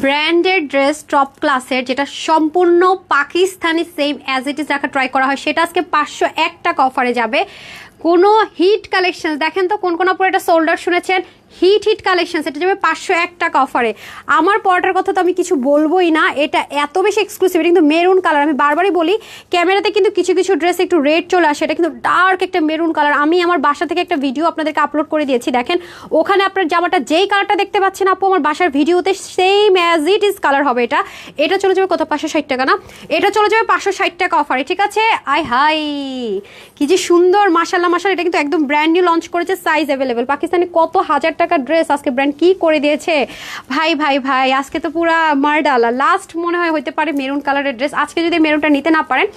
Branded dress top ক্লাসের যেটা সম্পূর্ণ Pakistani same as it is রাখা ট্রাই করা হয়, সেটা আজকে 501 টাকা অফারে যাবে। কোনো হিট কালেকশন দেখেন তো কোন কোন পরে এটা সোল্ডার শুনেছেন, হিট কালেকশন, এটা যাবে 501 টাকা অফারে। আমার পরটার কথা তো আমি কিছু বলবোই না, এটা এত বেশি এক্সক্লুসিভ, কিন্তু মেরুন কালার। আমি বারবারই বলি ক্যামেরাতে কিন্তু কিছু কিছু ড্রেস একটু রেড চলে আসে, এটা কিন্তু ডার্ক একটা মেরুন কালার। আমি আমার বাসা থেকে একটা ভিডিও আপনাদেরকে আপলোড করে দিয়েছি, দেখেন ওখানে আপনার জামাটা যেই কালারটা দেখতে পাচ্ছেন আপু আমার বাসার ভিডিওতে same as it is colour হবে। এটা চলে যাবে কত, 560 টাকা না, এটা চলে যাবে 560 টাকা অফারে, ঠিক আছে। আই হাই কি যে সুন্দর, মাশাল্লাহ মাশাল্লাহ। এটা কিন্তু একদম ব্র্যান্ড নিউ লঞ্চ করেছে, সাইজ অ্যাভেলেবেল। পাকিস্তানে কত হাজার টাকার ড্রেস আজকে ব্র্যান্ড কি করে দিয়েছে ভাই ভাই ভাই, আজকে তো পুরা মারডালা। লাস্ট মনে হয় হতে পারে মেরুন কালারের ড্রেস, আজকে যদি মেরুনটা নিতে না পারেন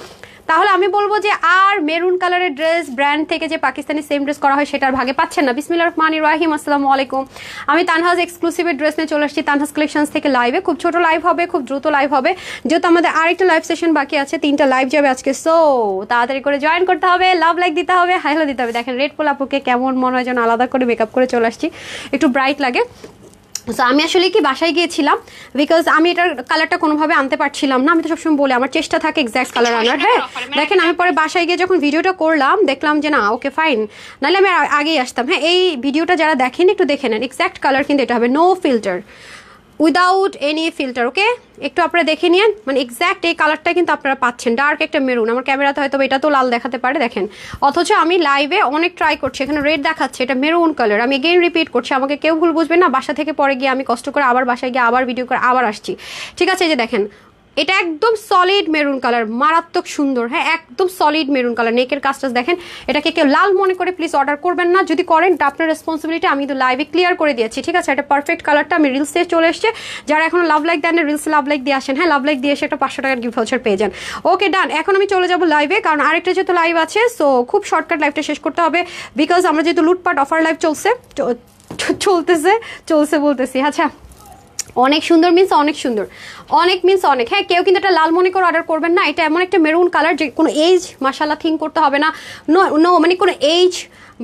তাহলে আমি বলবো যে আর মেরুন কালারের ড্রেস ব্র্যান্ড থেকে যে পাকিস্তানি সেম ড্রেস করা হয় সেটার ভাগে পাচ্ছেন না। বিসমিল্লাহির রহমানির রহিম, আসসালামু আলাইকুম। আমি তানহাজ এক্সক্লুসিভের ড্রেস নিয়ে চলে আসছি তানহাজ কালেকশনস থেকে লাইভে। খুব ছোট লাইভ হবে, খুব দ্রুত লাইভ হবে, যেহেতু আমাদের আরেকটা লাইভ সেশন বাকি আছে, 3টা লাইভ যাবে আজকে। সো তাড়াতাড়ি করে জয়েন করতে হবে, লাভ লাইক দিতে হবে, হাইলো দিতে হবে। দেখেন রেড পোল আপুকে কেমন মনে হয় যেন আলাদা করে মেকআপ করে চলে আসছি, একটু ব্রাইট লাগে। সো আমি আসলে কি বাসায় গিয়েছিলাম, বিকজ আমি এটার কালারটা কোনোভাবে আনতে পারছিলাম না। আমি তো সবসময় বলি আমার চেষ্টা থাকে এক্স্যাক্ট কালার আনার। হ্যাঁ দেখেন আমি পরে বাসায় গিয়ে যখন ভিডিওটা করলাম দেখলাম যে না ওকে ফাইন, নাহলে আমি আগেই আসতাম। হ্যাঁ এই ভিডিওটা যারা দেখেন একটু দেখে নেন, এক্স্যাক্ট কালার কিন্তু এটা হবে, no filter, without any filter. Okay একটু আপনারা দেখে নিন, মানে এক্স্যাক্ট এই কালারটা কিন্তু আপনারা পাচ্ছেন, ডার্ক একটা মেরুন। আমার ক্যামেরাতে হয়তো এটা তো লাল দেখাতে পারে দেখেন, অথচ আমি লাইভে অনেক ট্রাই করছি, এখানে রেড দেখাচ্ছে, এটা মেরুন কালার। আমি এগেইন রিপিট করছি, আমাকে কেউ ভুল বুঝবেন না, বাসা থেকে পরে গিয়ে আমি কষ্ট করে আবার বাসায় গিয়ে আবার ভিডিও করে আবার আসছি, ঠিক আছে। এই যে দেখেন এটা একদম সলিড মেরুন কালার, মারাত্মক সুন্দর। হ্যাঁ একদম সলিড মেরুন কালার, নেকের কাজটা দেখেন। এটাকে কেউ লাল মনে করে প্লিজ অর্ডার করবেন না, যদি করেন এটা আপনার রেসপন্সিবিলিটি। আমি তো লাইভে ক্লিয়ার করে দিয়েছি, ঠিক আছে। এটা পারফেক্ট কালারটা আমি রিলসে চলে এসছে, যারা এখন লাভ লাইক দেন রিলসে লাভ লাইক দিয়ে আসেন, হ্যাঁ লাভ লাইক দিয়ে এসে একটা 500 টাকার গিফট ভাউচার পেয়ে যান। ওকে ডান, এখন আমি চলে যাবো লাইভে, কারণ আরেকটা যেহেতু লাইভ আছে, সো খুব শর্টকাট লাইভটা শেষ করতে হবে, বিকজ আমরা যেহেতু লুটপাট অফার লাইভ চলছে বলতেছি। আচ্ছা অনেক সুন্দর মিন্স অনেক সুন্দর, অনেক মিন্স অনেক। হ্যাঁ কেউ কিন্তু এটা লাল মনে করে অর্ডার করবেন না, এটা এমন একটা মেরুন কালার যে কোনো এজ মাশাল্লাহ থিঙ্ক করতে হবে না, নো মানে কোনো এজ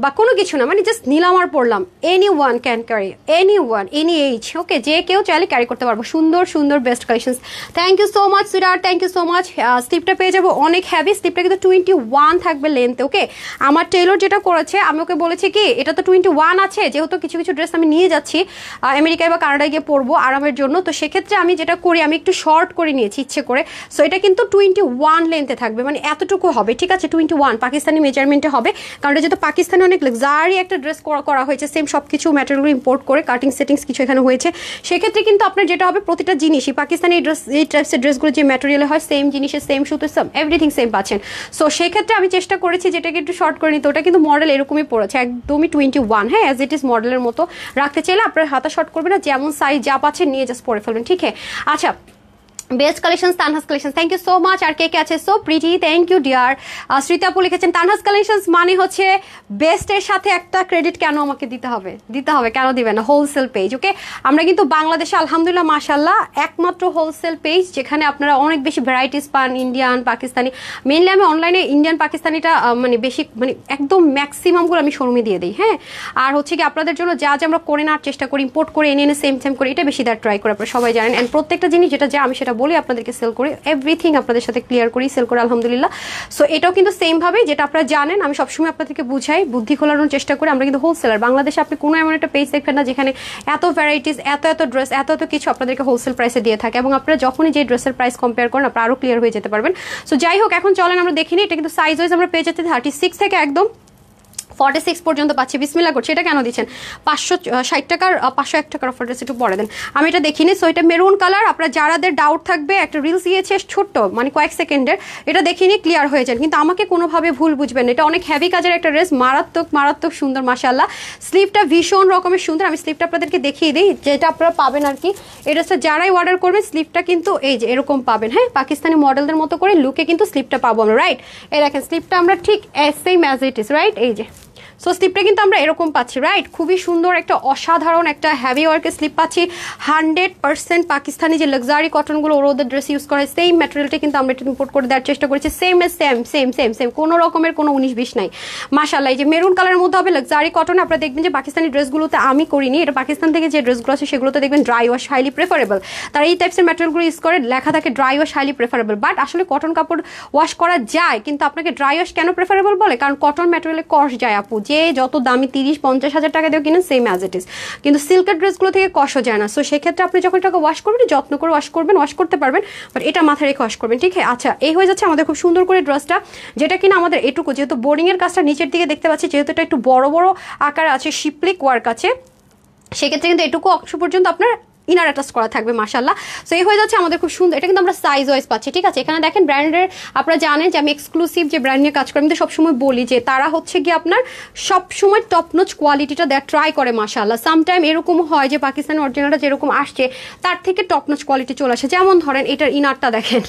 বা কোনো কিছু না, মানে জাস্ট নিলাম আর পড়লাম, any one can carry, any one any age, okay যে কেউ চাইলে ক্যারি করতে পারবো। সুন্দর সুন্দর best collection, thank you so much sweeter, thank you so much. স্লিপটা পেয়ে যাবো অনেক হ্যাভি, স্লিপটা কিন্তু 21 থাকবে লেন্থ। ওকে আমার টেলর যেটা করেছে আমি ওকে বলেছি কি এটা তো 21 আছে, যেহেতু কিছু কিছু ড্রেস আমি নিয়ে যাচ্ছি আমেরিকায় বা কানাডায় গিয়ে পরবো আরামের জন্য, তো সেক্ষেত্রে আমি যেটা করি আমি একটু শর্ট করে নিয়েছি ইচ্ছে করে। সো এটা কিন্তু 21 লেন্থে থাকবে, মানে এতটুকু হবে, ঠিক আছে। 21 পাকিস্তানি মেজারমেন্টে হবে, কারণ এটা যেহেতু পাকিস্তানে অনেক লাক্সারি একটা ড্রেস করা হয়েছে, সেম সব কিছু ম্যাটেরিয়াল ইম্পোর্ট করে কাটিং সেটিংস কিছু এখানে হয়েছে, সেক্ষেত্রে কিন্তু আপনার যেটা হবে প্রতিটা জিনিসই পাকিস্তানি ড্রেস, এই টাইপসের ড্রেসগুলো যে ম্যাটেরিয়ালে হয় সেম জিনিসের সেম সুতো সেম এভরিথিং সেম পাচ্ছেন। সো সেক্ষেত্রে আমি চেষ্টা করেছি যেটাকে একটু শর্ট করে নিতে, ওটা কিন্তু মডেল এরকমই পড়েছে একদমই 21। হ্যাঁ অ্যাজ ইট ইজ মডেলের মতো রাখতে চাইলে আপনার হাতা শর্ট করবে না, যেমন সাইজ যা পাচ্ছেন নিয়ে জাস্ট পরে ফেলবেন, ঠিক আছে। আচ্ছা best collection Tanhaz collection, thank you so much. আর কে কে আছে so pretty, thank you dear. Srita আপু লিখেছেন তানহাজ কালেকশন মানে হচ্ছে বেস্টের সাথে একটা ক্রেডিট কেন আমাকে দিতে হবে কেন দিবে না, হোলসেল পেজ। ওকে আমরা কিন্তু বাংলাদেশে আলহামদুলিল্লাহ মাশাল্লাহ একমাত্র হোলসেল পেজ যেখানে আপনারা অনেক বেশি ভ্যারাইটিস পান, ইন্ডিয়ান পাকিস্তানি। মেনলি আমি অনলাইনে ইন্ডিয়ান পাকিস্তানিটা মানে বেশি মানে একদম ম্যাক্সিমামগুলো আমি শোরুমে দিয়ে দিই। হ্যাঁ আর হচ্ছে কি আপনাদের জন্য যা আমরা করে নেওয়ার চেষ্টা করি, ইম্পোর্ট করে এনে সেম করে, এটা বেশি দেওয়ার ট্রাই করে, আপনারা সবাই জানেন। অ্যান্ড প্রত্যেকটা জিনিস যেটা যা আমি সেটা বলি আপনাদেরকে সেল করি, এভরিথিং আপনাদের সাথে ক্লিয়ার করি, সেল করে আলহামদুলিল্লাহ। সো এটাও কিন্তু সেম ভাবে যেটা আপনারা জানেন আমি সবসময় আপনাদেরকে বুঝাই, বুদ্ধি খোলানোর চেষ্টা করি। আমরা কিন্তু হোলসেলার, বাংলাদেশে আপনি কোনো এমন একটা পেজ দেখবেন না যেখানে এত ভ্যারাইটিস এত ড্রেস এত কিছু আপনাদেরকে হোলসেল প্রাইসে দিয়ে থাকে, এবং আপনারা যখনই যে ড্রেসের প্রাইস কম্পেয়ার করেন আপনারা আরো ক্লিয়ার হয়ে যেতে পারবেন। সো যাই হোক এখন চলেন আমরা দেখিনি, এটা কিন্তু সাইজ ওয়াইজ আমরা পেয়ে যেতে 36 থেকে একদম 46 পর্যন্ত পাচ্ছি। বিসমিল্লাহ করছি, এটা কেন দিচ্ছেন 560 টাকার 501 টাকার অফার ড্রেস একটু পরে দেন, আমি এটা দেখিনি। সো এটা মেরুন কালার, আপনার যারাদের ডাউট থাকবে একটা রিলস দিয়েছে ছোট্ট মানে কয়েক সেকেন্ডের, এটা দেখিনি ক্লিয়ার হয়ে যান, কিন্তু আমাকে কোনোভাবে ভুল বুঝবেন। এটা অনেক হেভি কাজের একটা ড্রেস, মারাত্মক সুন্দর মাশাআল্লাহ। স্লিপটা ভীষণ রকমের সুন্দর, আমি স্লিপটা আপনাদেরকে দেখিয়ে দিই যেটা আপনারা পাবেন আর কি। এই ড্রেসটা যারাই অর্ডার করবেন স্লিপটা কিন্তু এই যে এরকম পাবেন। হ্যাঁ পাকিস্তানি মডেলদের মতো করে লুকে কিন্তু স্লিপটা পাবো আমরা, রাইট। এই দেখেন স্লিপটা আমরা ঠিক same as it is, right. এই যে সো স্লিপটা কিন্তু আমরা এরকম পাচ্ছি, রাইট? খুবই সুন্দর একটা অসাধারণ একটা হ্যাভি ওয়ার্কের স্লিপ পাচ্ছি। 100% পাকিস্তানি যে লাক্সারি কটনগুলো ওদের ড্রেস ইউজ করা হয় সেম ম্যাটেরিয়ালটা কিন্তু আমরা এটা ইম্পোর্ট করে দেওয়ার চেষ্টা করেছি। সেম কোনো রকমের কোনো 19-20 নাই মাশাআল্লাহ। এই যে মেরুন কালারের মধ্যে হবে লাক্সারি কটন। আপনারা দেখবেন যে পাকিস্তানি ড্রেসগুলোতে আমি করিনি, এটা পাকিস্তান থেকে যে ড্রেসগুলো আছে সেগুলোতে দেখবেন ড্রাই ওয়াশ হাইলি প্রেফারেবল। তারা এই টাইপসের ম্যাটেরিয়ালগুলো ইউজ করে, লেখা থাকে dry wash highly preferable. But আসলে কটন কাপড় ওয়াশ করা যায়, কিন্তু আপনাকে ড্রাই ওয়াশ কেন প্রেফারেবল বলে? কারণ কটন ম্যাটেরিয়ালে কষ যায় আপু, যে যত দামি 30-50 হাজার টাকা দিয়ে কিনেন সেম অ্যাজ ইট ইজ, কিন্তু সিল্কের ড্রেসগুলো থেকে কষও যায় না। সো সেক্ষেত্রে আপনি যখন এটাকে ওয়াশ করবেন যত্ন করে ওয়াশ করবেন, ওয়াশ করতে পারবেন, বাট এটা মাথায় রেখে ওয়াশ করবেন, ঠিক আছে? আচ্ছা, এই হয়ে যাচ্ছে আমাদের খুব সুন্দর করে ড্রেসটা, যেটা কিনা আমাদের এটুকু, যেহেতু বোর্ডিং এর কাজটা নিচের দিকে দেখতে পাচ্ছি, যেহেতু এটা একটু বড় বড় আকার আছে, শিপলিক ওয়ার্ক আছে, সেক্ষেত্রে কিন্তু এটুকু অংশ পর্যন্ত আপনার ইনার অ্যাটাচ করা থাকবে মাশাআল্লাহ। সো এই হয়ে যাচ্ছে আমাদের খুব সুন্দর। এটা কিন্তু আমরা সাইজ ওয়াইজ পাচ্ছি, ঠিক আছে? এখানে দেখেন ব্র্যান্ডের, আপনারা জানেন যে আমি এক্সক্লুসিভ যে ব্র্যান্ড নিয়ে কাজ করি, আমি তো সবসময় বলি যে তারা হচ্ছে গিয়ে আপনার সবসময় টপ নচ কোয়ালিটিটা দেওয়ার ট্রাই করে মাশাআল্লাহ। সামটাইম এরকম হয় যে পাকিস্তানি অরিজিনালটা যেরকম আসছে তার থেকে টপ নচ কোয়ালিটি চলে আসে। যেমন ধরেন এটার ইনারটা দেখেন,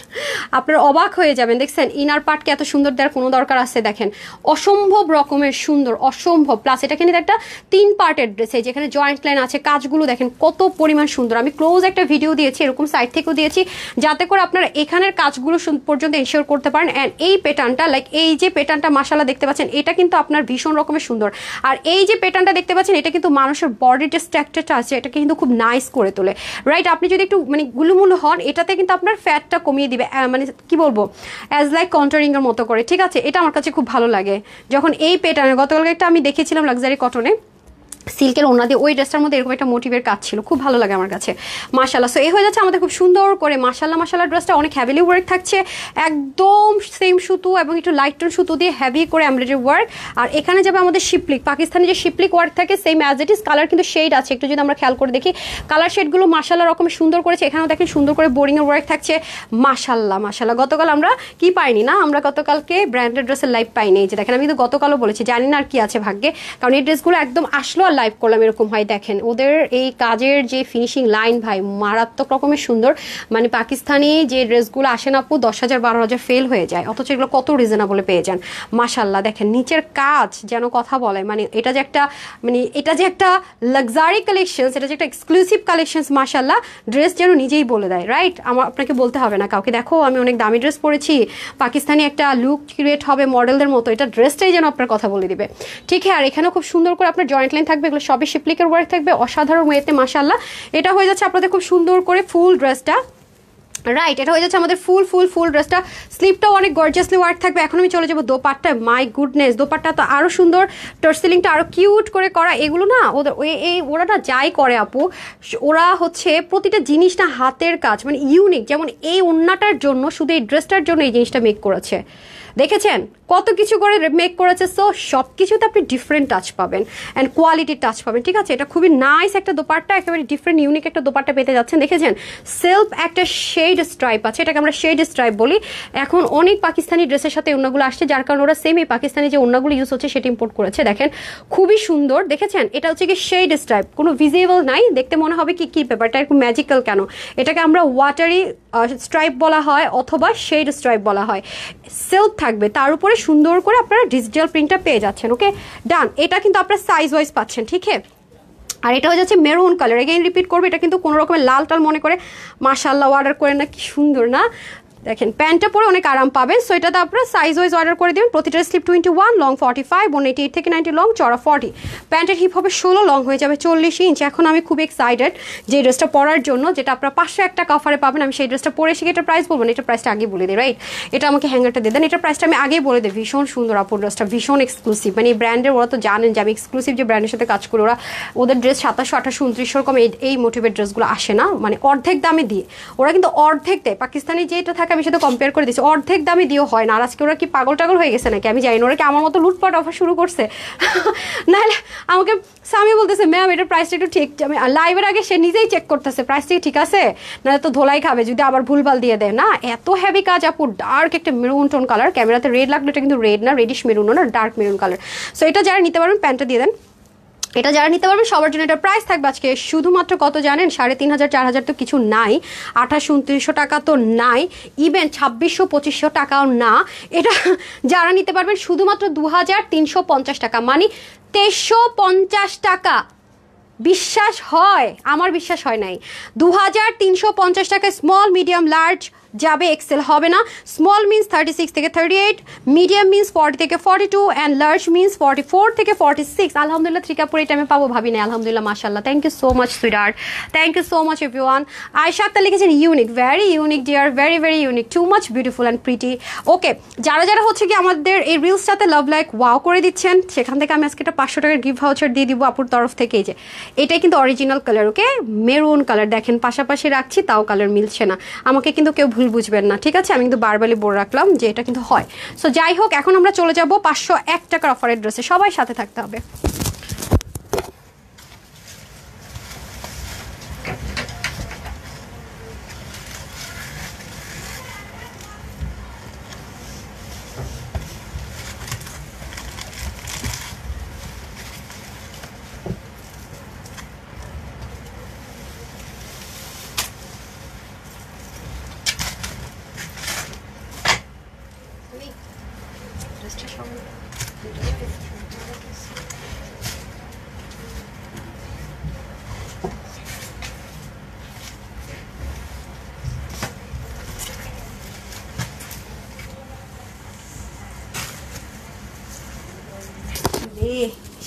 আপনারা অবাক হয়ে যাবেন। দেখছেন ইনার পার্টকে এত সুন্দর দেওয়ার কোনো দরকার আছে? দেখেন অসম্ভব রকমের সুন্দর, অসম্ভব। প্লাস এটা কিন্তু একটা 3 পার্টের ড্রেস, যেখানে জয়েন্ট লাইন আছে, কাজগুলো দেখেন কত পরিমাণ সুন্দর। আমি ক্লোজ একটা ভিডিও দিয়েছি, এরকম সাইড থেকেও দিয়েছি, যাতে করে আপনারা এখানের কাজগুলো পর্যন্ত এনশিওর করতে পারেন। অ্যান্ড এই প্যাটার্নটা, লাইক এই যে প্যাটার্নটা মাশাআল্লাহ দেখতে পাচ্ছেন, এটা কিন্তু আপনার ভীষণ রকমের সুন্দর। আর এই যে প্যাটার্নটা দেখতে পাচ্ছেন, এটা কিন্তু মানুষের বডির যে স্ট্রাকচারটা আছে এটাকে কিন্তু খুব নাইস করে তোলে, রাইট? আপনি যদি একটু মানে গুলুমুলু হন, এটাতে কিন্তু আপনার ফ্যাটটা কমিয়ে দিবে, মানে কি বলবো, অ্যাজ লাইক কন্ট্রারিং এর মতো করে, ঠিক আছে? এটা আমার কাছে খুব ভালো লাগে যখন এই প্যাটার্নের। গতকালকে একটা আমি দেখেছিলাম লাক্সারি কটনে সিল্কের ওনা দিয়ে, ওই ড্রেসটার মধ্যে এরকম একটা মোটিভের কাজ ছিল, খুব ভালো লাগে আমার কাছে মাশাআল্লাহ। সো এই হয়ে যাচ্ছে আমাদের খুব সুন্দর করে মাশাআল্লাহ ড্রেসটা অনেক হ্যাভিলি ওয়ার্ক থাকছে, একদম সেম সুতো এবং একটু লাইট টোন সুতো দিয়ে হ্যাভি করে এমব্রয়ডারি ওয়ার্ক। আর এখানে যাবে আমাদের শিপলিক, পাকিস্তানি যে শিপলিক ওয়ার্ক থাকে same as it is. Colour কিন্তু শেড আছে, একটু যদি আমরা খেয়াল করে দেখি কালার শেডগুলো মাশাআল্লাহ রকমের সুন্দর করেছে। এখানেও দেখেন সুন্দর করে বোরিং এর ওয়ার্ক থাকছে মাশাআল্লাহ। গতকাল আমরা কি পাইনি না, আমরা গতকালকে ব্র্যান্ডেড ড্রেসের লাইভ পাইনি। এই যে দেখেন, আমি কিন্তু গতকালও বলেছি, জানি না আর কি আছে ভাগ্যে, কারণ এই ড্রেসগুলো একদম আসলো আর লাইভ করলাম এরকম হয়। দেখেন ওদের এই কাজের যে ফিনিশিং লাইন ভাই মারাত্মক রকমের সুন্দর। মানে পাকিস্তানি যে ড্রেসগুলো আসে না আপু 10,000-12,000 ফেল হয়ে যায়, অথচ এগুলো কত রিজনেবলে পেয়ে যান মাশাআল্লাহ। দেখেন নিচের কাজ যেন কথা বলে, মানে এটা যে একটা লাক্সারি কালেকশন, এটা যে একটা এক্সক্লুসিভ কালেকশন মাশাআল্লাহ, ড্রেস যেন নিজেই বলে দেয়, রাইট? আপনাকে বলতে হবে না কাউকে, দেখো আমি অনেক দামি ড্রেস পরেছি, পাকিস্তানি একটা লুক ক্রিয়েট হবে মডেলদের মতো, এটা ড্রেসটাই যেন আপনার কথা বলে দিবে, ঠিক আছে? আর এখানেও খুব সুন্দর করে আপনার জয়েন্ট লাইন থাকবে, এগুলো সবই শিপলিকের ওয়ার্ক থাকবে অসাধারণ ওয়েতে মাশাআল্লাহ। এটা হয়ে যাচ্ছে আপনাদের খুব সুন্দর করে ফুল ড্রেসটা, রাইট? এটা হয়ে যাচ্ছে আমাদের ফুল ড্রেসটা। স্লিপটাও অনেক গর্জিয়াসলি ওয়ার্ক থাকবে। এখন আমি চলে যাবো দোপাট্টা। মাই গুডনেস, দোপাট্টা তো আরো সুন্দর, টার্সেলিংটা আরো কিউট করে করা। এগুলো না ওরা না যাই করে আপু, ওরা হচ্ছে প্রতিটা জিনিস না হাতের কাজ, মানে ইউনিক। যেমন এই ওড়নাটার জন্য, শুধু এই ড্রেসটার জন্য এই জিনিসটা মেক করেছে, দেখেছেন কত কিছু করে মেক করেছে। সো সব কিছুতে আপনি ডিফারেন্ট টাচ পাবেন অ্যান্ড কোয়ালিটির টাচ পাবেন, ঠিক আছে? এটা খুবই নাইস একটা দোপাট্টা, একেবারে ডিফারেন্ট ইউনিক একটা দোপাট্টা পেতে যাচ্ছেন। দেখেছেন সেলফ একটা শেড স্ট্রাইপ আছে, এটাকে আমরা শেড স্ট্রাইপ বলি। এখন অনেক পাকিস্তানি ড্রেসের সাথে ওড়নাগুলো আসছে, যার কারণে ওরা সেম এই পাকিস্তানি যে ওড়নাগুলো ইউজ হচ্ছে সেটা ইম্পোর্ট করেছে। দেখেন খুবই সুন্দর, দেখেছেন? এটা হচ্ছে কি শেড স্ট্রাইপ, কোনো ভিজিবল নাই, দেখতে মনে হবে কি পেপারটা এরকম ম্যাজিক্যাল কেন। এটাকে আমরা ওয়াটারি স্ট্রাইপ বলা হয় অথবা শেড স্ট্রাইপ বলা হয়। সেলফ থাকবে, তার উপরে সুন্দর করে আপনারা ডিজিটাল প্রিন্টটা পেয়ে যাচ্ছেন। ওকে ডান। এটা কিন্তু আপনারা সাইজ ওয়াইজ পাচ্ছেন, ঠিক আছে? আর এটা হয়ে যাচ্ছে মেরুন কালার, এগেইন রিপিট করবে, এটা কিন্তু কোনো রকমের লাল টাল মনে করে মাশাআল্লাহ অর্ডার করে না, কি সুন্দর না? দেখেন প্যান্টটা পরে অনেক আরাম পাবেন। সো এটাতে আপনারা সাইজ ওয়াইজ অর্ডার করে দেবেন। প্রতিটা স্লিপ 21, লং 45, 188 থেকে 90, লং চড়া 40। প্যান্টের হিপ হবে 16, লং হয়ে যাবে 40 ইঞ্চ। এখন আমি খুব এক্সাইটেড যে ড্রেসটা পরার জন্য, যেটা আপনারা 501 টাকা অফারে পাবেন। আমি সেই ড্রেসটা পরে শিখে এটার প্রাইস বলবো না, এটার প্রাইসটা আগে বলে দিই, রাইট? এটা আমাকে হ্যাঙ্গারটা দিয়ে দেন, এটার প্রাইসটা আমি আগেই বলে দিই। ভীষণ সুন্দর আপুর ড্রেসটা, ভীষণ এক্সক্লুসিভ, মানে এই ব্র্যান্ডের, ওরা তো জানেন যে আমি এক্সক্লুসিভ যে ব্র্যান্ডের সাথে কাজ করি, ওদের ড্রেস 2700, 2800, 2900 এরকম এই মোটিভের ড্রেসগুলো আসে না, মানে অর্ধেক দামে দিয়ে। ওরা কিন্তু অর্ধেক দেয়, পাকিস্তানি যেটা থাকে আমি সেটা কম্পেয়ার করে দিচ্ছি, অর্ধেক দামে দিয়েও হয় না। আর আজকে ওরা কি পাগল টাগল হয়ে গেছে নাকি আমি জানি না, ওরা কি আমার মতো লুটপাট অফার শুরু করছে? নাহলে আমাকে স্বামী বলতেছে ম্যাম এটার প্রাইসটা একটু ঠিক, আমি লাইভের আগে সে নিজেই চেক করতেছে প্রাইসটা ঠিক আছে, নাহলে তো ধোলাই খাবে যদি আবার ভুলভাল দিয়ে দেয় না। এত হেভি কাজ আপু, ডার্ক একটা মেরুন টোন কালার, ক্যামেরাতে রেড লাগলো, এটা কিন্তু রেড না, রেডিশ মেরুন না, ডার্ক মেরুন কালার। সো এটা যারা নিতে পারবেন প্যান্টটা দিয়ে দেন। এটা যারা নিতে পারবেন সবার জন্য এটা প্রাইস থাকবে আজকে শুধুমাত্র কত জানেন, 3500 4000 তো কিছু নাই, 2800 টাকা তো নাই, ইভেন 2600 টাকাও না। এটা যারা নিতে পারবেন শুধুমাত্র 2350 টাকা, মানে 2350 টাকা। বিশ্বাস হয়? আমার বিশ্বাস হয় নাই। 2350 টাকায় স্মল মিডিয়াম লার্জ যাবে, এক্সেল হবে না। স্মল মিন্স 36 থেকে 38, মিডিয়াম মিন্স 40 থেকে 42 অ্যান্ড লার্জ মিন্স 44 থেকে 46। আলহামদুলিল্লাহ ত্রিকাপুর এই টাইমে পাবো ভাবি না, আলহামদুলিল্লাহ মাশাল্লাহ। Thank you so much sweetheart, thank you so much everyone. Ayesha Akter লিখেছেন unique, very unique dear, very very unique, too much beautiful and pretty. Okay, যারা যারা হচ্ছে কি আমাদের এই রিলসটাতে লাভ লাইক ওয়াও করে দিচ্ছেন, সেখান থেকে আমি আজকে একটা 500 টাকার গিফট ভাউচার দিয়ে দিব আপুর তরফ থেকে। এই যে এটাই কিন্তু অরিজিনাল কালার, ওকে মেরুন কালার, দেখেন পাশাপাশি রাখছি তাও কালার মিলছে না, আমাকে কিন্তু কেউ ভুল বুঝবেন না, ঠিক আছে? আমি কিন্তু বারবারই বলে রাখলাম যে এটা কিন্তু হয়। সো যাই হোক, এখন আমরা চলে যাব 501 টাকার অফারের ড্রেসে, সবাই সাথে থাকতে হবে।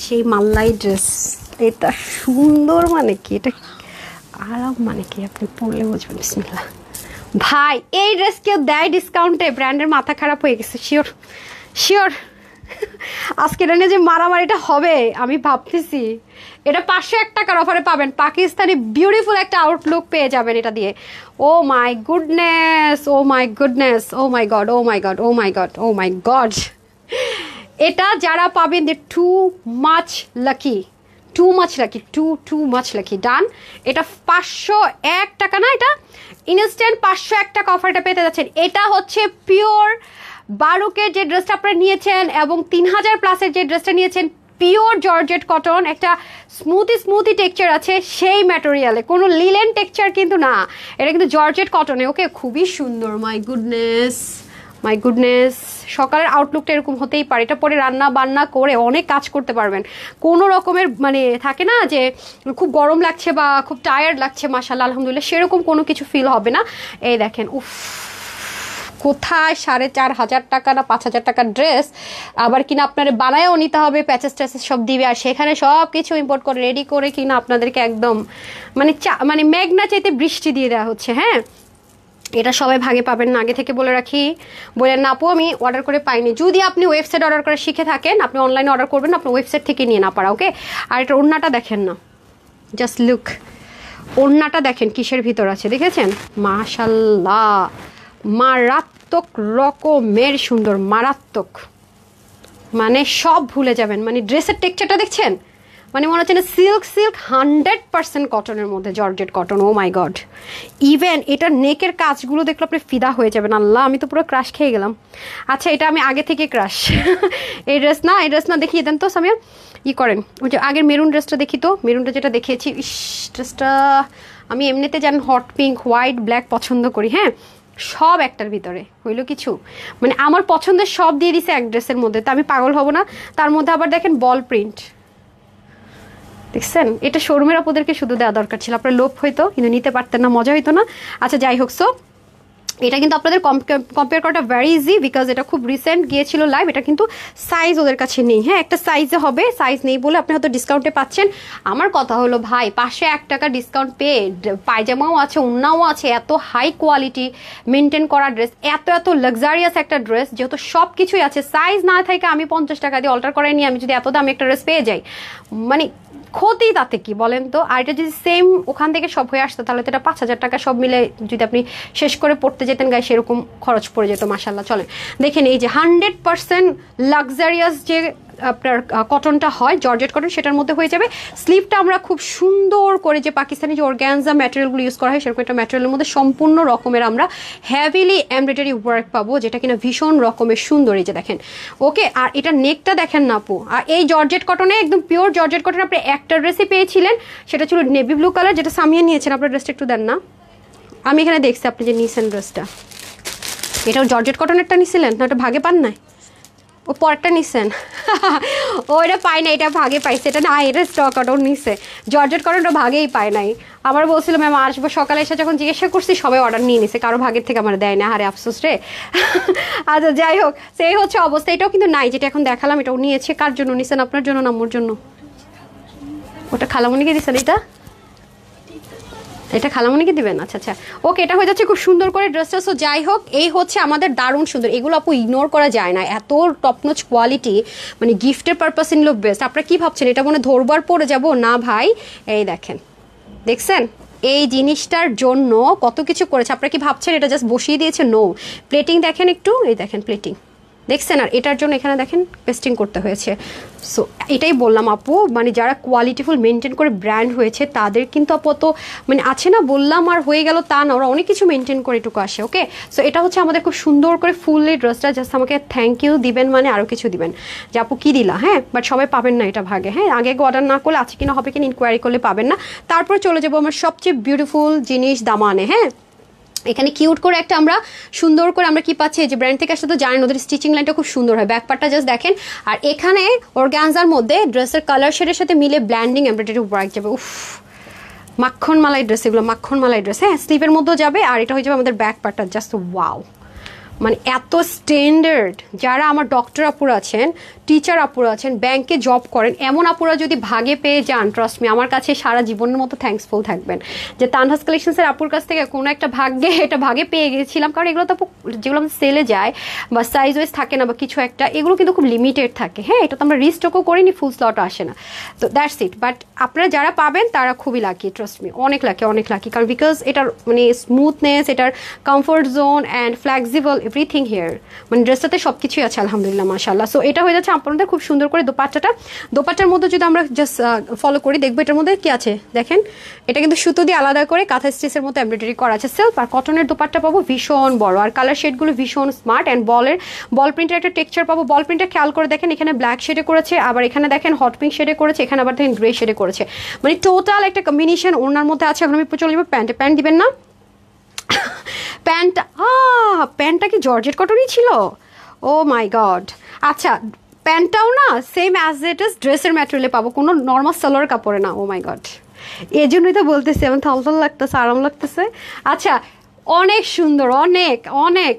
সেই মাল্লাই ড্রেস, এটা সুন্দর মানে কি, এটা আরাম মানে কি, আপনি পরলে বুঝবেন। বিসমিল্লাহ ভাই, এই ড্রেস কেউ দেয় ডিসকাউন্টে? ব্র্যান্ডের মাথা খারাপ হয়ে গেছে, শিওর শিওর। আজকে এটা নিয়ে যে মারামারিটা হবে আমি ভাবতেছি। এটা 501 টাকার অফারে পাবেন, পাকিস্তানি বিউটিফুল একটা আউটলুক পেয়ে যাবেন এটা দিয়ে। Oh my goodness, oh my goodness, oh my God, oh my God, oh my God, oh my God. এটা যারা পাবেন they too much lucky, too much lucky, too much lucky. Done. এটা 501 টাকা না, এটা ইনস্ট্যান্ট 501 টাকা অফারটা পেতে যাচ্ছেন। এটা হচ্ছে পিওর বারুকের যে ড্রেসটা আপনারা নিয়েছেন এবং 3000 প্লাসের যে ড্রেসটা নিয়েছেন, পিওর জর্জেট কটন, একটা স্মুথি টেক্সচার আছে সেই ম্যাটেরিয়ালে, কোনো লিলেন টেক্সচার কিন্তু না, এটা কিন্তু জর্জেট কটনে। ওকে, খুবই সুন্দর। মাই গুডনেস, মাই গুডনেস, সকালের আউটলুকটা এরকম হতেই পারে। এটা পরে রান্না বান্না করে অনেক কাজ করতে পারবেন, কোনো রকমের মানে থাকে না যে খুব গরম লাগছে বা খুব টায়ার্ড লাগছে, মাশাআল্লাহ আলহামদুলিল্লাহ সেরকম কোনো কিছু ফিল হবে না। এই দেখেন, উফ, কোথায় 4500 টাকা না 5000 টাকার ড্রেস, আবার কিনা আপনারা বানায়ও নিতে হবে, প্যাচেস ট্যাচেস সব দিবে, আর সেখানে সব কিছু ইম্পোর্ট করে রেডি করে কিনা আপনাদেরকে একদম মানে মেঘনা চাইতে বৃষ্টি দিয়ে দেওয়া হচ্ছে। হ্যাঁ, এটা সবাই ভাগে পাবেন না, আগে থেকে বলে রাখি। বলেন না আপু আমি অর্ডার করে পাইনি, যদি আপনি ওয়েবসাইট অর্ডার করে শিখে থাকেন, আপনি অনলাইনে অর্ডার করবেন, আপনার ওয়েবসাইট থেকে নিয়ে না পারা। ওকে, আর এটা ওড়নাটা দেখেন না, জাস্ট লুক, ওড়নাটা দেখেন কিসের ভিতর আছে, দেখেছেন? মাশাল্লাহ, মারাত্মক রকমের সুন্দর, মারাত্মক, মানে সব ভুলে যাবেন। মানে ড্রেসের টেক্সচারটা দেখছেন, মানে মনে হচ্ছে না সিল্ক 100% কটনের মধ্যে, georgette cotton. O my god, even এটা নেকের কাজগুলো দেখলে আপনি ফিদা হয়ে যাবেন। আল্লাহ, আমি তো পুরো ক্রাশ খেয়ে গেলাম। আচ্ছা, এটা আমি আগে থেকে ক্রাশ। এই ড্রেস না দেখিয়ে দেন তো সামিয়া, করেন ওই যে আগের মেরুন ড্রেসটা দেখি তো, মেরুনটা যেটা দেখিয়েছি, ইস ড্রেসটা আমি এমনিতে জানেন হট পিঙ্ক, হোয়াইট, ব্ল্যাক পছন্দ করি। হ্যাঁ, সব একটার ভিতরে হইলো কিছু, মানে আমার পছন্দের সব দিয়ে দিছে এক ড্রেসের মধ্যে, তো আমি পাগল হব না? তার মধ্যে আবার দেখেন বল প্রিন্ট, দেখছেন? এটা শোরুমের আপনাদেরকে শুধু দেওয়া দরকার ছিল, আপনার লোভ হইতো কিন্তু নিতে পারতেন না, মজা হইতো না। আচ্ছা যাই হোক, সো এটা কিন্তু আপনাদের কম্পেয়ার করাটা ভেরি ইজি, বিকজ এটা খুব রিসেন্ট গিয়েছিল লাইভ। এটা কিন্তু সাইজ ওদের কাছে নেই। হ্যাঁ, একটা সাইজে হবে, সাইজ নেই বলে আপনি হয়তো ডিসকাউন্টে পাচ্ছেন। আমার কথা হলো ভাই, 501 টাকা ডিসকাউন্ট পেয়ে পায়জামাও আছে, ওড়নাও আছে, এত হাই কোয়ালিটি মেনটেন করা ড্রেস, এত লাক্সারিয়াস একটা ড্রেস, যেহেতু সব কিছুই আছে, সাইজ না থাকে আমি 50 টাকা দিয়ে অল্টার করে নিয়ে আমি যদি এত দামি একটা ড্রেস পেয়ে যাই, মানে ক্ষতি তাতে কি বলেন তো? আর এটা যদি সেম ওখান থেকে সব হয়ে আসতো, তাহলে তো এটা 5000 টাকা সব মিলে যদি আপনি শেষ করে পড়তে যেতেন গায়ে, সেরকম খরচ পড়ে যেত। মাশাল্লাহ, চলেন দেখেন এই যে 100% লাক্সারিয়াস যে আপনার কটনটা হয়, জর্জেট কটন, সেটার মধ্যে হয়ে যাবে। স্লিভটা আমরা খুব সুন্দর করে যে পাকিস্তানি যে অর্গানজা ম্যাটেরিয়ালগুলো ইউজ করা হয় সেরকম একটা ম্যাটেরিয়ালের মধ্যে সম্পূর্ণ রকমের আমরা হেভিলি এমব্রয়ডারি ওয়ার্ক পাবো, যেটা কিনা ভীষণ রকমের সুন্দর। এই যে দেখেন, ওকে। আর এটা নেকটা দেখেন না আপু, আর এই জর্জেট কটনে একদম পিওর জর্জেট কটন আপনি একটা ড্রেসই পেয়েছিলেন, সেটা ছিল নেভি ব্লু কালার, যেটা সামিয়ে নিয়েছেন। আপনার ড্রেসটা একটু দেন না, আমি এখানে দেখছি আপনি যে নিয়েছেন ড্রেসটা, এটাও জর্জেট কটনেরটা নিছিলেন না? ওটা ভাগে পান নাই? ও পরেরটা নিছেন? ও এটা পায় না, এটা ভাগে পাইছে। এটা না, এটা স্টক আউট, ও নিছে জর্জেট কটনটা ভাগেই পায় নাই। আমার বলছিল ম্যাম আসবো, সকালে এসে যখন জিজ্ঞাসা করছি সবাই অর্ডার নিয়ে নিছে, কারো ভাগের থেকে আমার দেয় না, আরে আফসোস রে। আচ্ছা যাই হোক, সেই হচ্ছে অবস্থা। এটাও কিন্তু নাই, যেটা এখন দেখালাম এটাও নিয়েছে। কার জন্য নিছেন? আপনার জন্য না আম্মুর জন্য? ওটা খালামণিকে দিচ্ছেন? এটা খালামণিকে দিবেন? আচ্ছা আচ্ছা, ওকে। এটা হয়ে যাচ্ছে খুব সুন্দর করে ড্রেসটা। সো যাই হোক, এই হচ্ছে আমাদের দারুণ সুন্দর। এগুলো আপু ইগনোর করা যায় না, এত টপনচ কোয়ালিটি, মানে গিফটের পারপাস ইন লো বেস্ট। আপনারা কি ভাবছেন এটা মনে ধরবার পরে যাব? না ভাই, এই দেখেন, দেখছেন এই জিনিসটার জন্য কত কিছু করেছে। আপনারা কি ভাবছেন এটা জাস্ট বসিয়ে দিয়েছে? নো, প্লেটিং দেখেন একটু, এই দেখেন প্লেটিং দেখছেন। আর এটার জন্য এখানে দেখেন পেস্টিং করতে হয়েছে। সো এটাই বললাম আপু, মানে যারা কোয়ালিটিফুল মেনটেন করে ব্র্যান্ড হয়েছে তাদের কিন্তু আপাতত মানে আছে না, বললাম আর হয়ে গেল তা না, ওরা অনেক কিছু মেনটেন করে এটুকু আসে। ওকে, সো এটা হচ্ছে আমাদের খুব সুন্দর করে ফুললি ড্রেসটা। জাস্ট আমাকে থ্যাংক ইউ দিবেন, মানে আরও কিছু দিবেন যে আপু কী দিলা, হ্যাঁ। বাট সবাই পাবেন না এটা ভাগে, হ্যাঁ। আগে অর্ডার না করলে আছে কিনা হবে কিনা ইনকোয়ারি করলে পাবেন না। তারপর চলে যাবো আমার সবচেয়ে বিউটিফুল জিনিস দামানে, হ্যাঁ। এখানে কিউট করে একটা আমরা সুন্দর করে আমরা কি পাচ্ছি, যে ব্র্যান্ড থেকে আসলে তো জানেন ওদের স্টিচিং লাইনটা খুব সুন্দর হয়, ব্যাক পার্টটা জাস্ট দেখেন। আর এখানে অর্গানজার মধ্যে ড্রেসের কালার শেডের সাথে মিলে ব্ল্যান্ডিং এমব্রয়ডারি ওয়ার্ক যাবে। উফ, মাখন মালাই ড্রেস, এগুলো মাখন মালাই ড্রেস, হ্যাঁ। স্লিভের মধ্যেও যাবে, আর এটা হয়ে যাবে আমাদের ব্যাক পার্টটা, জাস্ট ওয়াও। মানে এত স্ট্যান্ডার্ড। যারা আমার ডক্টর আপুরা আছেন, টিচার আপুরা আছেন, ব্যাংকে জব করেন, এমন আপুরা যদি ভাগে পেয়ে যান, ট্রাস্ট মি, আমার কাছে সারা জীবনের মতো থ্যাঙ্কসফুল থাকবেন যে তানহাস কালেকশনসের আপুর কাছ থেকে কোনো একটা ভাগে পেয়ে গেছিলাম। কারণ এগুলো তো যেগুলো আমাদের সেলে যায় বা সাইজ ওয়াইজ থাকে না বা কিছু একটা, এগুলো কিন্তু খুব লিমিটেড থাকে, হ্যাঁ। এটা তো আমরা রিস্টকও করিনি, ফুল স্লটও আসে না, তো দ্যাটস ইট। বাট আপনারা যারা পাবেন তারা খুবই লাকি, ট্রাস্ট মি, অনেক লাকি, অনেক লাকি। কারণ বিকজ এটার মানে স্মুথনেস, এটার comfort zone and flexible everything here, মানে ড্রেসটাতে সব কিছুই আছে আলহামদুলিল্লাহ, মাশাআল্লাহ। সো এটা হয়ে যাচ্ছে আপনাদের খুব সুন্দর করে দোপাট্টার মধ্যে যদি আমরা জাস্ট ফলো করি, দেখবো এটার মধ্যে কি আছে দেখেন। এটা কিন্তু সুতো দিয়ে আলাদা করে কাঁথা স্টিচের মতো এমব্রয়ডারি করা আছে সেলফ। আর কটনের দোপাট্টা পাবো ভীষণ বড়, আর কালার শেডগুলো ভীষণ স্মার্ট অ্যান্ড বল প্রিন্টের একটা টেক্সচার পাবো। বল প্রিন্টটা খেয়াল করে দেখেন, এখানে ব্ল্যাক শেডে করেছে, আবার এখানে দেখেন হট পিঙ্ক শেডে করেছে, এখানে আবার দেখেন গ্রে শেডে করেছে, মানে টোটাল একটা কম্বিনেশন ওনার মধ্যে আছে। এখন আমি চলে যাবো প্যান্ট দিবেন না? প্যান্টটা কি জর্জেট কটনই ছিল? ও মাই গড। আচ্ছা, প্যান্টটাও না সেম অ্যাজ ইট ইজ ড্রেসের ম্যাটেরিয়ালে পাবো, কোনো নর্মাল সালোয়ার কাপড়ে না। ও মাই গড, এই জন্যই তো বলতেছি আমার থলথল লাগতেছে, আরাম লাগতেছে। আচ্ছা, অনেক সুন্দর, অনেক অনেক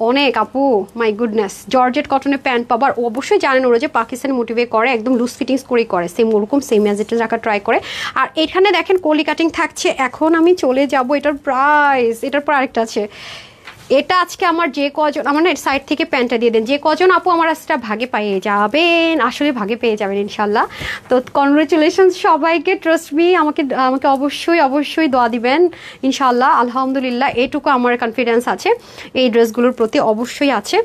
অনেক আপু, মাই গুডনেস। জর্জেট কটনের প্যান্ট পাবার, অবশ্যই জানেন ওরা যে পাকিস্তানি মোটিভে করে, একদম লুজ ফিটিংস করেই করে, সেম ওরকম সেম অ্যাজ ইট ইজ রাখা ট্রাই করে। আর এখানে দেখেন কলি কাটিং থাকছে। এখন আমি চলে যাব এটার প্রাইস, এটার পর আরেকটা আছে। এটা আজকে আমার যে কজন আমার না সাইড থেকে প্যান্টটা দিয়ে দেন, যে কজন আপু আমার আজটা ভাগে পেয়ে যাবেন, আসলে ভাগে পেয়ে যাবেন ইনশাল্লাহ। তো কনগ্রেচুলেশন সবাইকে, ট্রাস্ট মি, আমাকে অবশ্যই দোয়া দিবেন ইনশাল্লাহ। আলহামদুলিল্লাহ, এটুকু আমার কনফিডেন্স আছে এই ড্রেসগুলোর প্রতি, অবশ্যই আছে।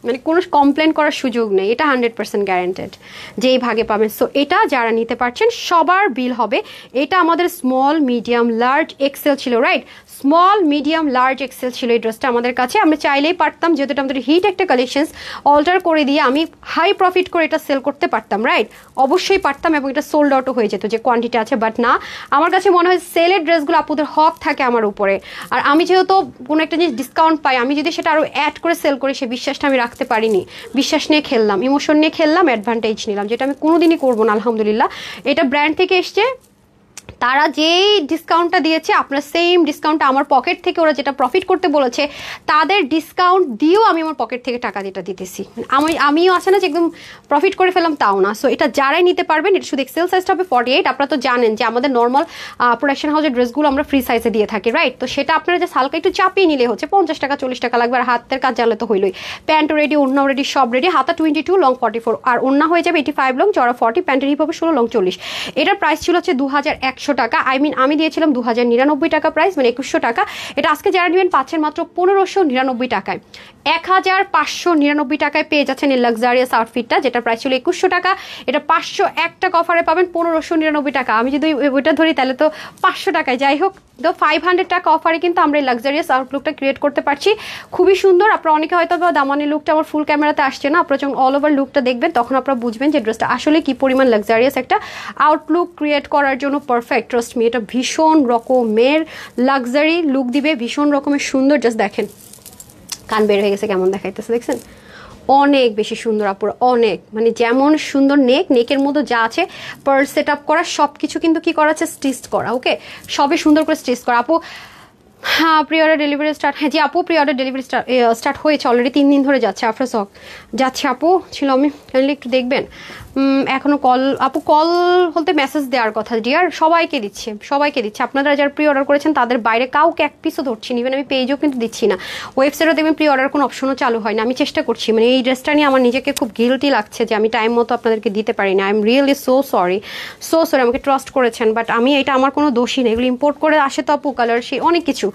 মানে কোনো কমপ্লেন করার সুযোগ নেই, এটা 100% গ্যারান্টেড যে এই ভাগে পাবেন। সো এটা যারা নিতে পারছেন সবার বিল হবে। এটা আমাদের স্মল, মিডিয়াম, লার্জ, এক্সেল ছিল, right? Small, medium, large, XL ছিল এই ড্রেসটা আমাদের কাছে। আমরা চাইলেই পারতাম, যেহেতু এটা আমাদের হিট একটা কালেকশনস, অল্টার করে দিয়ে আমি হাই প্রফিট করে এটা সেল করতে পারতাম, রাইট? অবশ্যই পারতাম, এবং এটা সোল্ড আউটও হয়ে যেত যে কোয়ান্টিটি আছে। বাট না, আমার কাছে মনে হয় সেলের ড্রেসগুলো আপুদের হক থাকে আমার উপরে। আর আমি যেহেতু কোনো একটা জিনিস ডিসকাউন্ট পাই, আমি যদি সেটা আরও অ্যাড করে সেল করি, সেই বিশ্বাসটা আমি রাখতে পারিনি। বিশ্বাস নিয়ে খেললাম, ইমোশন নিয়ে খেললাম, অ্যাডভান্টেজ নিলাম, যেটা আমি কোনোদিনই করবো না আলহামদুলিল্লাহ। এটা ব্র্যান্ড থেকে এসছে, তারা যেই ডিসকাউন্টটা দিয়েছে আপনার সেম ডিসকাউন্টটা আমার পকেট থেকে, ওরা যেটা প্রফিট করতে বলেছে তাদের ডিসকাউন্ট দিয়েও আমি আমার পকেট থেকে টাকা যেটা দিতেছি, আমিও আছে না যে একদম প্রফিট করে ফেলাম, তাও না। সো এটা যারাই নিতে পারবেন, এটা শুধু এক্সেল সাইজটা হবে 48। আপনারা তো জানেন যে আমাদের নর্মাল প্রোডাকশন হাউসের ড্রেসগুলো আমরা ফ্রি সাইজে দিয়ে থাকি, রাইট? তো সেটা আপনারা যে হালকা একটু চাপিয়ে নিলে হচ্ছে 50 টাকা 40 টাকা লাগবে, আর হাতের কাজ জানলে তো হইলই। প্যান্ট রেডি, ওড়না রেডি, সব রেডি। হাতা 22, লং 44, আর ওড়না হয়ে যাবে 85 লং, চড়া 40, প্যান্টের হিপ হবে 16, লং 40। এটার প্রাইস ছিল হচ্ছে 2100 2100 টাকা, আই মিন আমি দিয়েছিলাম 2099 টাকা প্রাইস, মানে 2100 টাকা। এটা আজকে যারা নেবেন পাচ্ছেন মাত্র 1599 টাকায়। 1599 টাকায় পেয়ে যাচ্ছেন এই লাক্সারিয়াস আউটফিটটা, যেটা প্রাইস ছিল 2100 টাকা। এটা 501 টাকা অফারে পাবেন 1599 টাকা। আমি যদি ওইটা ধরি তাহলে তো 500 টাকায়। যাই হোক, তো 500 টাকা অফারে কিন্তু আমরা এই লাক্সারিয়াস আউটলুকটা ক্রিয়েট করতে পারছি। খুবই সুন্দর। আপনারা অনেকে হয়তো দামানি লুকটা আমার ফুল ক্যামেরাতে আসছে না, আপনারা যখন অল ওভার লুকটা দেখবেন তখন আপনারা বুঝবেন যে ড্রেসটা আসলে কি পরিমাণ লাক্সারিয়াস একটা আউটলুক ক্রিয়েট করার জন্য পারফেক্ট। ট্রাস্ট মি, এটা ভীষণ রকমের লাক্সারি লুক দিবে, ভীষণ রকমের সুন্দর। জাস্ট দেখেন কান বের হয়ে গেছে কেমন দেখাইতেছে, দেখছেন? অনেক বেশি সুন্দর আপুর, অনেক, মানে যেমন সুন্দর নেকের মধ্যে যা আছে পার্ল সেট আপ করা, সব কিছু কিন্তু কি করা আছে, স্টিচ করা। ওকে, সবই সুন্দর করে স্টিচ করা। আপু হ্যাঁ, প্রি অর্ডার ডেলিভারি স্টার্ট, হ্যাঁ জি আপু, প্রি অর্ডার ডেলিভারি স্টার্ট হয়েছে অলরেডি, 3 দিন ধরে যাচ্ছে। আফটার স্টক যাচ্ছে আপু, ছিল আমি কাইন্ডলি একটু দেখবেন। এখনো কল আপু, কল বলতে মেসেজ দেওয়ার কথা ডিয়ার, সবাইকে দিচ্ছে, সবাইকে দিচ্ছে। আপনারা যারা প্রি অর্ডার করেছেন তাদের বাইরে কাউকে এক পিসও ধরছি না, ইভেন আমি পেজও কিন্তু দিচ্ছি না। ওয়েবসাইটও দেখবেন প্রি অর্ডার কোনো অপশনও চালু হয় না। আমি চেষ্টা করছি, মানে এই ড্রেসটা নিয়ে আমার নিজেকে খুব গিল্টি লাগছে যে আমি টাইম মতো আপনাদেরকে দিতে পারি না। I am really so sorry, so sorry. আমাকে ট্রাস্ট করেছেন, বাট আমি এটা আমার কোনো দোষই নেই। এগুলো ইম্পোর্ট করে আসে তো আপু, কালার সেই অনেক কিছু,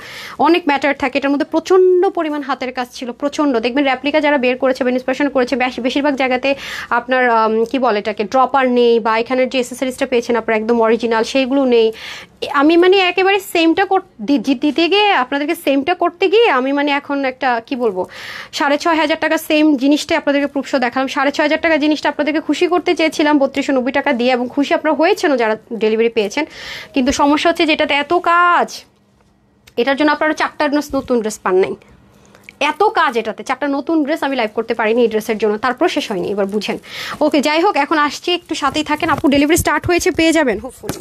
অনেক ম্যাটার থাকে। এটার মধ্যে প্রচণ্ড পরিমাণ হাতের কাজ ছিল, প্রচণ্ড। দেখবেন র্যাপ্লিকা যারা বের করেছে বা ইন্সপিরেশন করেছে, বেশিরভাগ জায়গাতে আপনার কি বলে এটাকে, ড্রপার নেই, বা এখানের যে অ্যাসেসরিজটা পেয়েছেন আপনার একদম অরিজিনাল, সেইগুলো নেই। আমি মানে একেবারে সেমটা দিতে গিয়ে, আপনাদেরকে সেমটা করতে গিয়ে আমি মানে এখন একটা কি বলবো, 6500 টাকা সেম জিনিসটাই আপনাদেরকে প্রুফশো দেখালাম। 6500 টাকা জিনিসটা আপনাদেরকে খুশি করতে চেয়েছিলাম 3290 টাকা দিয়ে, এবং খুশি আপনারা হয়েছেনও যারা ডেলিভারি পেয়েছেন। কিন্তু সমস্যা হচ্ছে যেটাতে এত কাজ, এটার জন্য আপনারা 4টা নতুন ড্রেস পান নাই। এত কাজ এটাতে, 4টা নতুন ড্রেস আমি লাইভ করতে পারিনি এই ড্রেসের জন্য, তারপর শেষ হয়নি, এবার বুঝেন। ওকে, যাই হোক, এখন আসছি, একটু সাথেই থাকেন আপু। ডেলিভারি স্টার্ট হয়েছে, পেয়ে যাবেন হোপফুলি।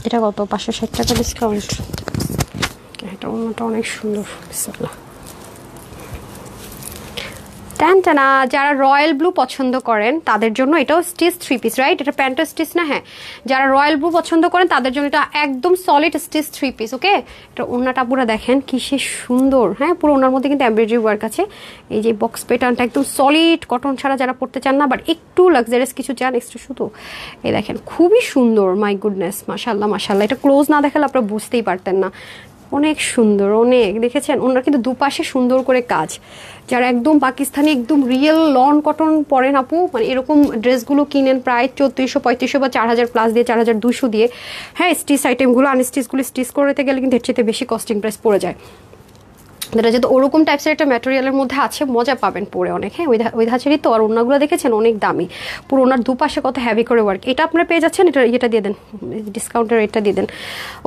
এটা কত, 560 টাকা ডিসকাউন্ট। এটা অন্যটা অনেক সুন্দর। বিসমিল্লাহ। টানা যারা রয়্যাল ব্লু পছন্দ করেন তাদের জন্য এটাও স্টিচ 3 পিস, রাইট? এটা প্যান্টও স্টিচ না? হ্যাঁ, যারা রয়্যাল ব্লু পছন্দ করেন তাদের জন্য এটা একদম সলিড স্টিচ 3 পিস। ওকে, এটা ওড়নাটা পুরো দেখেন কি সে সুন্দর। হ্যাঁ, পুরো ওড়নার মধ্যে কিন্তু এমব্রয়ডারি ওয়ার্ক আছে। এই যে বক্স প্যাটার্নটা একদম সলিড কটন ছাড়া যারা পড়তে চান না, বাট একটু লাক্সারিয়াস কিছু চান এক্সট্রা শুধু, এই দেখেন খুবই সুন্দর। মাই গুডনেস, মাশাল্লাহ মাশাল্লাহ। এটা ক্লোজ না দেখালে আপনারা বুঝতেই পারতেন না, অনেক সুন্দর, অনেক। দেখেছেন ওনার কিন্তু দুপাশে সুন্দর করে কাজ। যারা একদম পাকিস্তানি একদম রিয়েল লন কটন পরেন আপু, মানে এরকম ড্রেসগুলো কিনেন প্রায় 3400 3500 বা 4000 প্লাস দিয়ে, 4200 দিয়ে। হ্যাঁ, স্টিচ আইটেমগুলো, আনস্টিচগুলো স্টিচ করতে গেলে কিন্তু এর চেয়ে বেশি কস্টিং প্রাইস পড়ে যায়। এটা যেহেতু ওরকম টাইপসের একটা ম্যাটেরিয়ালের মধ্যে আছে, মজা পাবেন পরে অনেক। হ্যাঁ, ওই ধাঁচেরই তো। আর ওনাগুলো দেখেছেন অনেক দামি, পুরো ওনার দুপাশে কত হ্যাভি করে ওয়ার্ক। এটা আপনারা পেয়ে যাচ্ছেন, এটা দিয়ে দেন, ডিসকাউন্টের রেটটা দিয়ে দেন।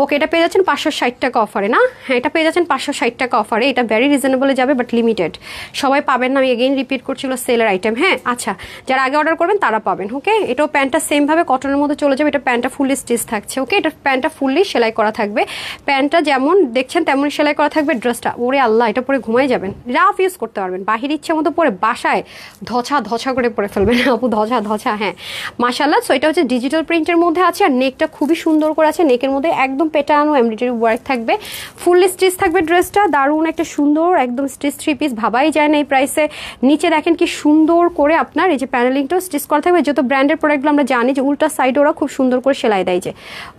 ওকে, এটা পেয়ে যাচ্ছেন 560 টাকা অফারে না? হ্যাঁ, এটা পেয়ে যাচ্ছেন 560 টাকা অফারে। এটা ভেরি রিজনেবলে যাবে, বাট লিমিটেড, সবাই পাবেন না। আমি এগেইন রিপিট করছি, এগুলো সেলের আইটেম। হ্যাঁ, আচ্ছা, যারা আগে অর্ডার করবেন তারা পাবেন। ওকে, এটাও প্যান্টটা সেমভাবে কটনের মধ্যে চলে যাবে। এটা প্যান্টটা ফুললি স্টিচ থাকছে। ওকে, এটা প্যান্টটা ফুললি সেলাই করা থাকবে। প্যান্টটা যেমন দেখছেন তেমনই সেলাই করা থাকবে। ড্রেসটা, ওরে আল্লাহ, এটা পরে ঘুমাই যাবেন, রাফ ইউজ করতে পারবেন। বাহির ইচ্ছে মতো পরে বাসায় ধছা করে পরে ফেলবেন আপু, ধছা। হ্যাঁ, মাশাআল্লাহ। সো এটা হচ্ছে ডিজিটাল প্রিন্টের মধ্যে আছে, আর নেকটা খুবই সুন্দর করে আছে। নেকের মধ্যে একদম পেটানো এমব্রয়ডারি ওয়ার্ক থাকবে, ফুললি স্টিচ থাকবে ড্রেসটা। দারুণ একটা সুন্দর একদম স্টিচ 3 পিস, ভাবাই যায় না এই প্রাইসে। নিচে দেখেন কি সুন্দর করে আপনার এই যে প্যানেলিংটাও স্টিচ করা থাকবে। যেহেতু ব্র্যান্ডের প্রোডাক্টগুলো আমরা জানি যে উল্টা সাইডে ওরা খুব সুন্দর করে সেলাই দেয়, যে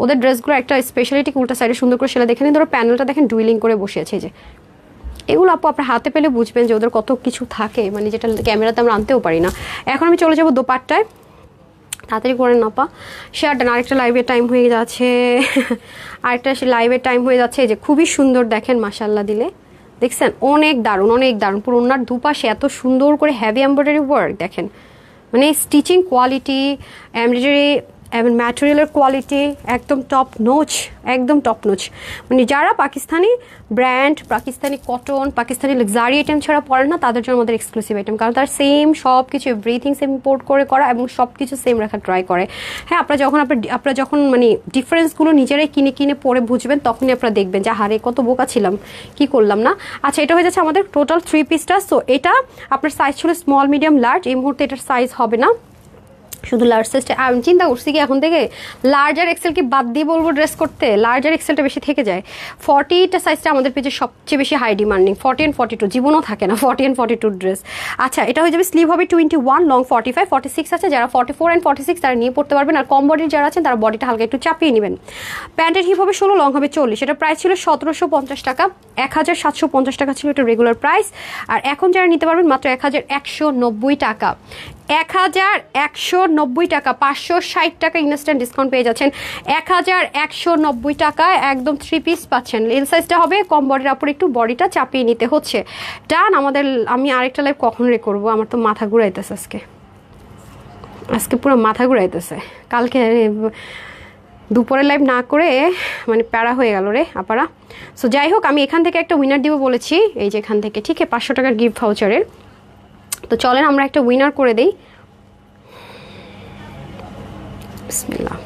ওদের ড্রেসগুলো একটা স্পেশালিটি, উল্টা সাইডে সুন্দর করে সেলাই। দেখেন ধরো প্যানেলটা দেখেন ডুইলিং করে বসে আছে, যে এগুলো আপু আপনার হাতে পেলে বুঝবেন যে ওদের কত কিছু থাকে, মানে যেটা ক্যামেরাতে আমরা আনতেও পারি না। এখন আমি চলে যাবো দোপাট্টায়, তাড়াতাড়ি করেন না পা। শেয়ার দেন, আরেকটা লাইভের টাইম হয়ে যাচ্ছে, আরেকটা লাইভের টাইম হয়ে যাচ্ছে। এই যে খুবই সুন্দর দেখেন, মাশাল্লাহ দিলে দেখছেন, অনেক দারুণ, অনেক দারুণ। পুরো ওনার দুপাশে এত সুন্দর করে হ্যাভি এমব্রয়ডারি ওয়ার্ক দেখেন, মানে স্টিচিং কোয়ালিটি, এমব্রয়ডারি এবং ম্যাটেরিয়ালের কোয়ালিটি একদম টপ নোচ, একদম টপ নোচ। মানে যারা Pakistani brand, Pakistani cotton, Pakistani luxury item ছাড়া পড়েন না, তাদের জন্য আমাদের এক্সক্লুসিভ আইটেম, কারণ তার সেম সব কিছু এভরিথিং সেম ইম্পোর্ট করে করা এবং সব কিছু সেম রাখার ট্রাই করে। হ্যাঁ, আপনারা যখন মানে ডিফারেন্সগুলো নিজেরাই কিনে কিনে পরে বুঝবেন, তখনই আপনারা দেখবেন যে হারে কত বোকা ছিলাম, কি করলাম না। আচ্ছা, এটা হয়ে যাচ্ছে আমাদের টোটাল 3 পিসটা। সো এটা আপনার সাইজ ছিল স্মল, মিডিয়াম, লার্জ। এই মুহূর্তে এটার সাইজ হবে না, শুধু লার্জ সাইজটা। আমি চিন্তা করছি কি এখন থেকে লার্জ আর এক্সেল কি বাদ দিয়ে বলবো ড্রেস করতে, লার্জ আর এক্সেলটা বেশি থেকে যায়। 40টা সাইজটা আমাদের পেজে সবচেয়ে বেশি হাই ডিমান্ডিং, 40 and 42 জীবনও থাকে না 40 and 42 ড্রেস। আচ্ছা, এটা হয়ে যাবে স্লিভ হবে 21, লং 45, 46 আছে। যারা 44 and 46 তারা নিয়ে পড়তে পারবেন, আর কম বডির যারা আছেন তারা বডিটা হালকা একটু চাপিয়ে নেবেন। প্যান্টের হিপ হবে 16, লং হবে 40। এটা প্রাইস ছিল 1750 টাকা, 1750 টাকা ছিল এটা রেগুলার প্রাইস। আর এখন যারা নিতে পারবেন মাত্র 1190 টাকা, 1190 টাকা, 560 টাকা ইনস্ট্যান্ট ডিসকাউন্ট পেয়ে যাচ্ছেন। 1190 টাকায় একদম 3 পিস পাচ্ছেন। এল সাইজটা হবে কম বডির উপর, একটু বডিটা চাপিয়ে নিতে হচ্ছে। ডান। আমি আরেকটা লাইভ কখন করবো, আমার তো মাথা ঘুরাইতেছে আজকে পুরো মাথা ঘুরাইতেছে। কালকে দুপুরে লাইভ না করে মানে প্যারা হয়ে গেল রে আপারা। সো যাই হোক, আমি এখান থেকে একটা উইনার দিব বলেছি, এই যে এখান থেকে, ঠিক আছে, 500 টাকার গিফট ভাউচারের। তো চলেন আমরা একটা উইনার করে দেই। বিসমিল্লাহ।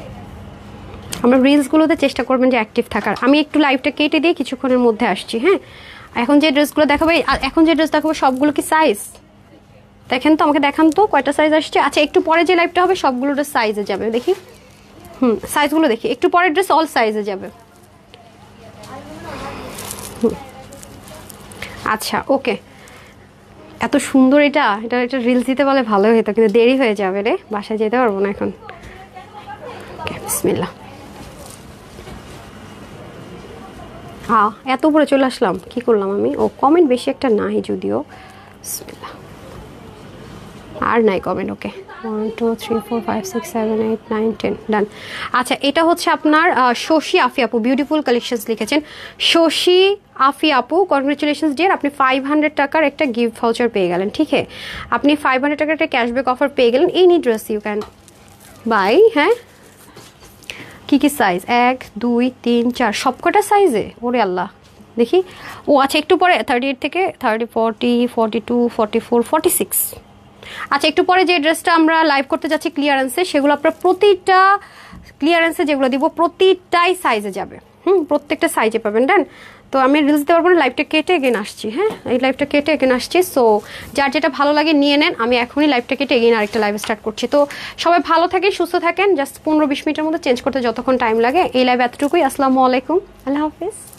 আমরা রিলসগুলোতে চেষ্টা করবেন যে অ্যাক্টিভ থাকার। আমি একটু লাইভটা কেটে দিয়ে কিছুক্ষণের মধ্যে আসছি। হ্যাঁ, এখন যে ড্রেসগুলো দেখাবো, সবগুলো কি সাইজ দেখেন তো, আমাকে দেখান তো কয়টা সাইজ আসছে। আচ্ছা, একটু পরে যে লাইভটা হবে সবগুলোটা সাইজে যাবে, দেখি। সাইজগুলো দেখি, একটু পরের ড্রেস অল সাইজে যাবে। আচ্ছা, ওকে। এত সুন্দর এটা রিলস দিতে বলে ভালো হতো, কিন্তু দেরি হয়ে যাবে রে, বাসায় যেতে পারবো না এখন। বিসমিল্লাহ। এত উপরে চলে আসলাম, কি করলাম আমি? ও, কমেন্ট বেশি একটা নাই যদিও। বিসমিল্লাহ। আর নাই কমেন্ট। ওকে, 1 2 3 4 5 6 7 8 9 10 ডান। আচ্ছা, এটা হচ্ছে আপনার শশী আফি আপু, বিউটিফুল কালেকশনস লিখেছেন। শশী আফি আপু, কনগ্রেচুলেশনস ডিয়ার, আপনি 500 টাকার একটা গিফট ভাউচার পেয়ে গেলেন। ঠিক আছে, আপনি 500 টাকার একটা ক্যাশব্যাক অফার পেয়ে গেলেন। Any dress you can buy. হ্যাঁ, কি সাইজ? 1 2 3 4 সবকটা সাইজে? ওরে আল্লাহ, দেখি। ও আচ্ছা, একটু পরে 38 থেকে 30 40 42 44 46। আচ্ছা, একটু পরে যে ড্রেসটা আমরা লাইভ করতে যাচ্ছি ক্লিয়ারেন্সে, সেগুলো আপনার প্রতিটা ক্লিয়ারেন্সে যেগুলো দিব প্রতিটাই সাইজে যাবে। প্রত্যেকটা সাইজে পাবেন। ডান। তো আমি রিলস দিতে পারবো না, লাইভটা কেটে এগেন আসছি। হ্যাঁ, এই লাইভটা কেটে এগেন আসছি। সো যার যেটা ভালো লাগে নিয়ে নেন, আমি এখনই লাইভটা কেটে এগেন আরেকটা লাইভ স্টার্ট করছি। তো সবাই ভালো থাকেন, সুস্থ থাকেন। জাস্ট 15-20 মিনিটের মধ্যে চেঞ্জ করতে যতক্ষণ টাইম লাগে। এই লাইভ এতটুকুই। আসসালামু আলাইকুম, আল্লাহ হাফিজ।